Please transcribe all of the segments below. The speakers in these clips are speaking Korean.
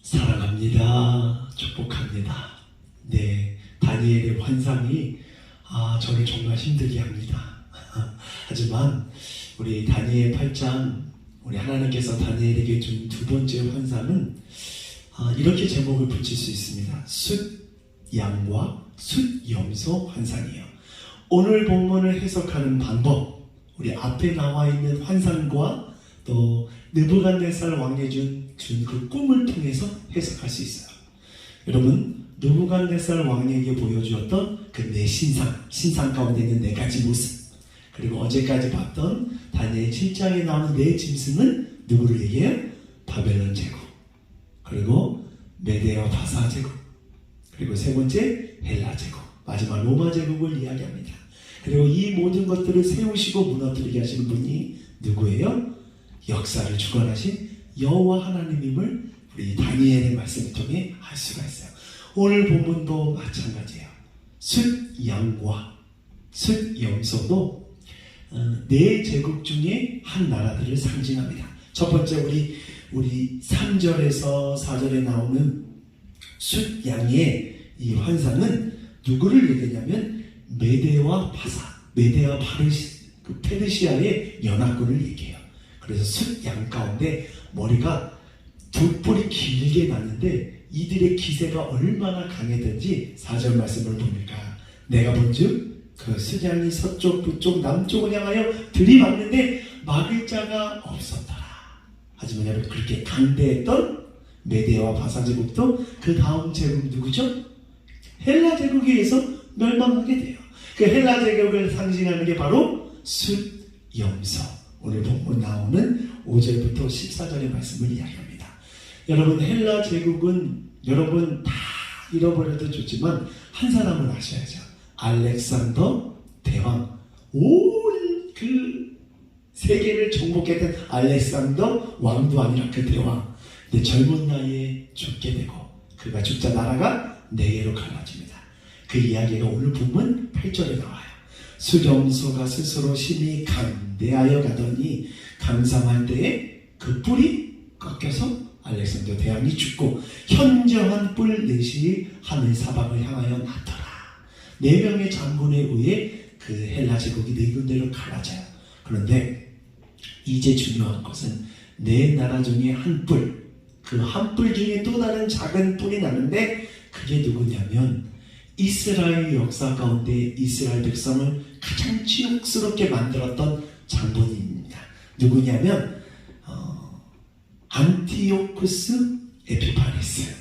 사랑합니다. 축복합니다. 네, 다니엘의 환상이 저를 정말 힘들게 합니다. 하지만 우리 다니엘 8장 우리 하나님께서 다니엘에게 준 두 번째 환상은 이렇게 제목을 붙일 수 있습니다. 숫양과 숫염소 환상이에요. 오늘 본문을 해석하는 방법, 우리 앞에 나와 있는 환상과 또 느부갓네살 왕이 준 그 꿈을 통해서 해석할 수 있어요. 여러분, 느부갓네살 왕에게 보여주었던 그 내 신상 가운데 있는 네 가지 모습, 그리고 어제까지 봤던 다니엘 7장에 나오는 네 짐승은 누구를 얘기해요? 바벨론 제국, 그리고 메데와 바사 제국, 그리고 세 번째 헬라 제국, 마지막 로마 제국을 이야기합니다. 그리고 이 모든 것들을 세우시고 무너뜨리게 하시는 분이 누구예요? 역사를 주관하신 여호와 하나님임을 우리 다니엘의 말씀을 통해 알 수가 있어요. 오늘 본문도 마찬가지예요. 숫양과 숫염소도 네 제국 중에 한 나라들을 상징합니다. 첫 번째 우리 3절에서 4절에 나오는 숫양의 이 환상은 누구를 얘기하냐면 메데와 바사, 메데와 페르시아의 연합군을 얘기해요. 그래서 숫양 가운데 머리가 두 뿔이 길게 났는데 이들의 기세가 얼마나 강했던지 4절 말씀을 보니까 내가 본즉 그 숫양이 서쪽, 북쪽, 남쪽을 향하여 들이받는데 막을 자가 없었더라. 하지만 여러분, 그렇게 강대했던 메데와 바사 제국도 그 다음 제국 누구죠? 헬라 제국에 의해서 멸망하게 돼요. 그 헬라 제국을 상징하는 게 바로 숫염소, 오늘 본문 나오는 5절부터 14절의 말씀을 이야기합니다. 여러분, 헬라 제국은 여러분 다 잃어버려도 좋지만 한 사람은 아셔야죠. 알렉산더 대왕, 온 그 세계를 정복했던 알렉산더 왕도 아니라 그 대왕, 근데 젊은 나이에 죽게 되고 그가 죽자 나라가 네 개로 갈라집니다. 그 이야기가 오늘 본문 8절에 나와요. 숫염소가 스스로 심히 강대하여 가더니 감상할 때에 그 뿔이 꺾여서 알렉산더 대왕이 죽고 현저한 뿔 넷이 하늘 사방을 향하여 났더라. 4명의 장군에 의해 그 헬라 제국이 네 군데로 갈라져요. 그런데 이제 중요한 것은 네 나라 중에 한 뿔, 그 한 뿔 중에 또 다른 작은 뿔이 나는데 그게 누구냐면 이스라엘 역사 가운데 이스라엘 백성을 가장 치욕스럽게 만들었던 장본인입니다. 누구냐면 안티오쿠스 에피파네스.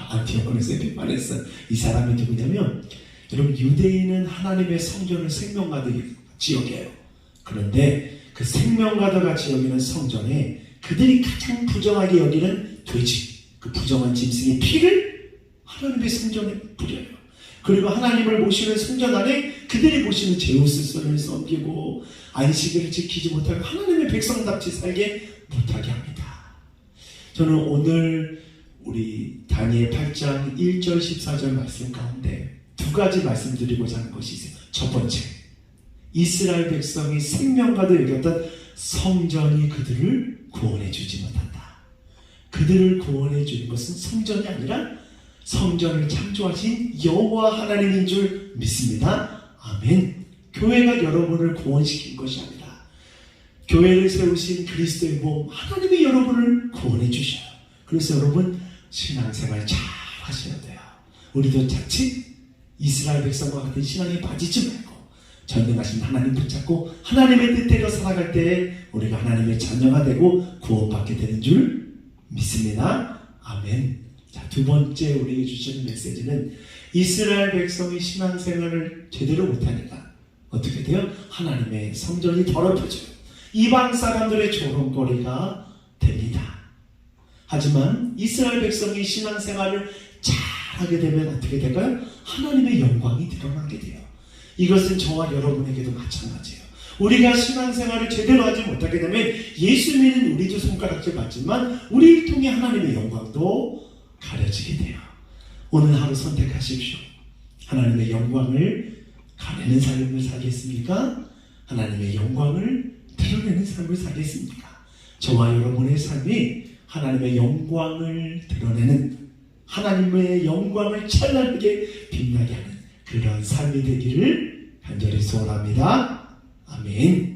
안티오쿠스 에피파네스. 이 사람이 누구냐면, 여러분, 유대인은 하나님의 성전을 생명가드같이 여겨요. 그런데 그 생명가드같이 여기는 성전에 그들이 가장 부정하게 여기는 돼지, 그 부정한 짐승의 피를 하나님의 성전에 뿌려요. 그리고 하나님을 모시는 성전 안에 그들이 모시는 제우스선을 섬기고 안식일을 지키지 못하고 하나님의 백성답지 살게 못하게 합니다. 저는 오늘 우리 다니엘 8장 1절 14절 말씀 가운데 두 가지 말씀드리고자 하는 것이 있어요. 첫 번째, 이스라엘 백성이 생명과도 여겼던 성전이 그들을 구원해 주지 못한다. 그들을 구원해 주는 것은 성전이 아니라 성전을 창조하신 여호와 하나님인 줄 믿습니다. 아멘. 교회가 여러분을 구원시킨 것이 아니라 교회를 세우신 그리스도의 몸 하나님이 여러분을 구원해 주셔요. 그래서 여러분 신앙생활 잘 하셔야 돼요. 우리도 자칫 이스라엘 백성과 같은 신앙에 빠지지 말고 전능하신 하나님 붙잡고 하나님의 뜻대로 살아갈 때에 우리가 하나님의 자녀가 되고 구원받게 되는 줄 믿습니다. 아멘. 자, 두 번째 우리에게 주시는 메시지는 이스라엘 백성이 신앙생활을 제대로 못하니까 어떻게 돼요? 하나님의 성전이 더럽혀져요. 이방 사람들의 조롱거리가 됩니다. 하지만 이스라엘 백성이 신앙생활을 잘하게 되면 어떻게 될까요? 하나님의 영광이 드러나게 돼요. 이것은 저와 여러분에게도 마찬가지예요. 우리가 신앙생활을 제대로 하지 못하게 되면 예수 믿는 우리도 손가락질 받지만 우리를 통해 하나님의 영광도 가려지게 돼요. 오늘 하루 선택하십시오. 하나님의 영광을 가리는 삶을 살겠습니까? 하나님의 영광을 드러내는 삶을 살겠습니까? 저와 여러분의 삶이 하나님의 영광을 드러내는, 하나님의 영광을 찬란하게 빛나게 하는 그런 삶이 되기를 간절히 소원합니다. 아멘.